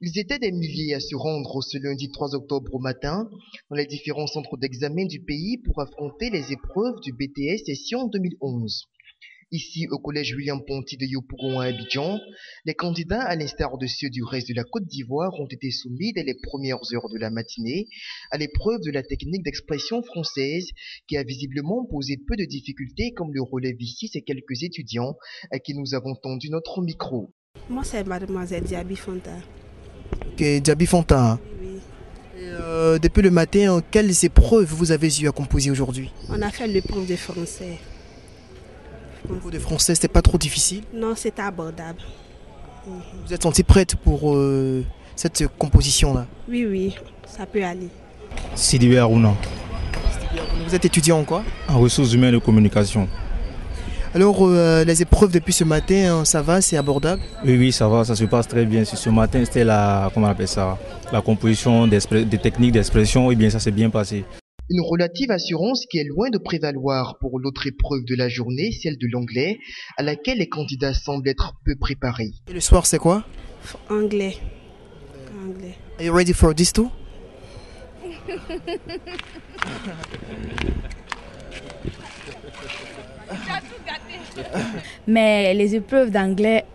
Ils étaient des milliers à se rendre ce lundi 3 octobre au matin dans les différents centres d'examen du pays pour affronter les épreuves du BTS session 2011. Ici, au collège William Ponty de Yopougon à Abidjan, les candidats, à l'instar de ceux du reste de la Côte d'Ivoire, ont été soumis dès les premières heures de la matinée à l'épreuve de la technique d'expression française qui a visiblement posé peu de difficultés, comme le relèvent ici ces quelques étudiants à qui nous avons tendu notre micro. Moi, c'est mademoiselle Diaby Fonta. Ok, Diaby Fonta. Oui. Depuis le matin, quelles épreuves vous avez eu à composer aujourd'hui? On a fait l'épreuve de français. L'épreuve de français, c'était pas trop difficile? Non, c'était abordable. Vous êtes sentie prête pour cette composition-là? Oui, oui, ça peut aller. Sidi Harouna, Vous êtes étudiant en quoi? en ressources humaines et communication. Alors, les épreuves depuis ce matin, ça va, c'est abordable? Oui, ça va, ça se passe très bien. Ce matin, c'était comment on appelle ça, la composition des techniques d'expression. Eh bien, ça s'est bien passé. Une relative assurance qui est loin de prévaloir pour l'autre épreuve de la journée, celle de l'anglais, à laquelle les candidats semblent être peu préparés. Et le soir, c'est quoi? Anglais. Anglais. Are you ready for this too? Mais les épreuves d'anglais,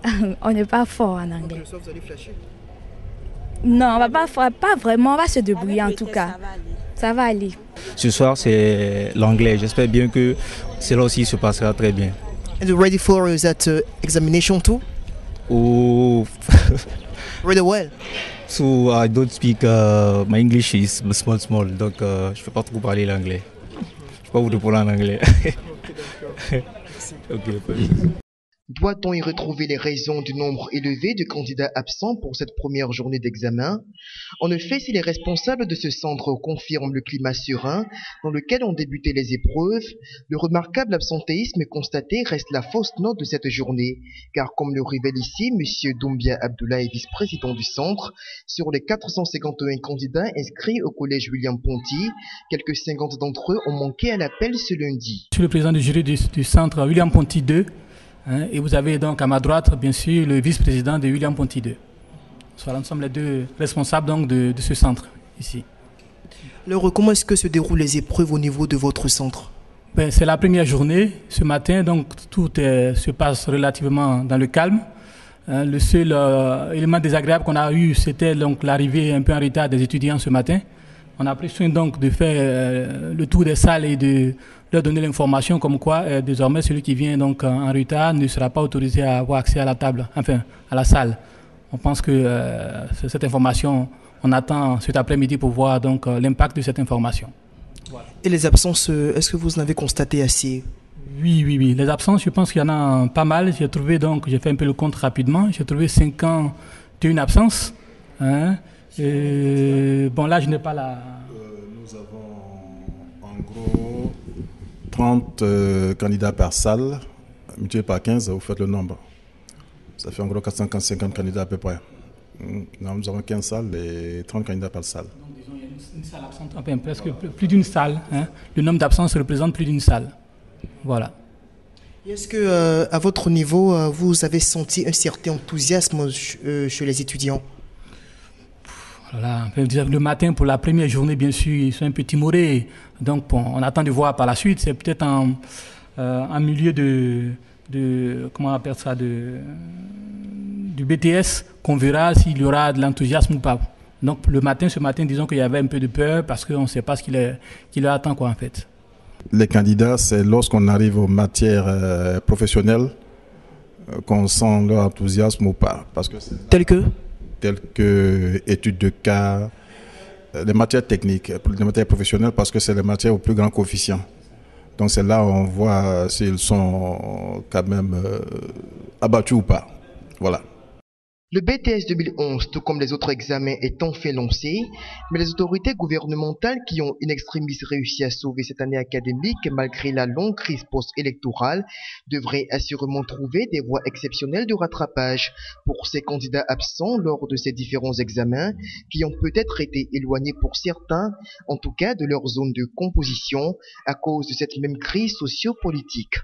on n'est pas fort en anglais. Le soir, vous allez flasher? Non, on va pas vraiment, on va se débrouiller en tout cas. Ça va aller. Ce soir, c'est l'anglais. J'espère bien que cela aussi se passera très bien. And you ready for that examination too? Oh, Really well. so I don't speak, my English is small, donc je ne peux pas trop parler l'anglais. Je ne peux pas vous répondre en anglais. Ok, pas de souci. Doit-on y retrouver les raisons du nombre élevé de candidats absents pour cette première journée d'examen? En effet, si les responsables de ce centre confirment le climat serein dans lequel ont débuté les épreuves, le remarquable absentéisme constaté reste la fausse note de cette journée, car comme le révèle ici M. Doumbia Abdoulaye, vice-président du centre, sur les 451 candidats inscrits au collège William Ponty, quelques 50 d'entre eux ont manqué à l'appel ce lundi. Je suis le président du jury du centre William Ponty 2. Et vous avez donc à ma droite, bien sûr, le vice-président de William Ponty 2. Voilà, nous sommes les deux responsables donc, de ce centre ici. Alors, comment est-ce que se déroulent les épreuves au niveau de votre centre? C'est la première journée ce matin, donc tout se passe relativement dans le calme. Le seul élément désagréable qu'on a eu, c'était donc l'arrivée un peu en retard des étudiants ce matin. On a pris soin donc de faire le tour des salles et de leur donner l'information comme quoi désormais celui qui vient donc en retard ne sera pas autorisé à avoir accès à la table, enfin à la salle. On pense que cette information, on attend cet après-midi pour voir donc l'impact de cette information. Voilà. Et les absences, est-ce que vous en avez constaté assez? Oui. Les absences, je pense qu'il y en a pas mal. J'ai fait un peu le compte rapidement. J'ai trouvé 51 absences. Hein. Bon, là, je n'ai pas la... Nous avons en gros 30 candidats par salle, multiplié par 15, vous faites le nombre. Ça fait en gros 450 candidats à peu près. Nous avons 15 salles et 30 candidats par salle. Donc, disons, il y a une salle absente, enfin, presque plus d'une salle. Hein. Le nombre d'absences représente plus d'une salle. Voilà. Est-ce que, à votre niveau, vous avez senti un certain enthousiasme chez les étudiants? Voilà. Le matin, pour la première journée, bien sûr, ils sont un peu timorés. Donc, bon, on attend de voir par la suite. C'est peut-être en milieu comment on appelle ça, du BTS qu'on verra s'il y aura de l'enthousiasme ou pas. Donc, ce matin, disons qu'il y avait un peu de peur parce qu'on ne sait pas ce qui leur attend, quoi, en fait. Les candidats, c'est lorsqu'on arrive aux matières professionnelles qu'on sent leur enthousiasme ou pas. Parce que Tel que études de cas, les matières techniques, les matières professionnelles, parce que c'est les matières au plus grand coefficient. Donc c'est là où on voit s'ils sont quand même abattus ou pas. Voilà. Le BTS 2011, tout comme les autres examens, est enfin lancé, mais les autorités gouvernementales qui ont in extremis réussi à sauver cette année académique malgré la longue crise post-électorale devraient assurément trouver des voies exceptionnelles de rattrapage pour ces candidats absents lors de ces différents examens qui ont peut-être été éloignés pour certains, en tout cas de leur zone de composition, à cause de cette même crise sociopolitique.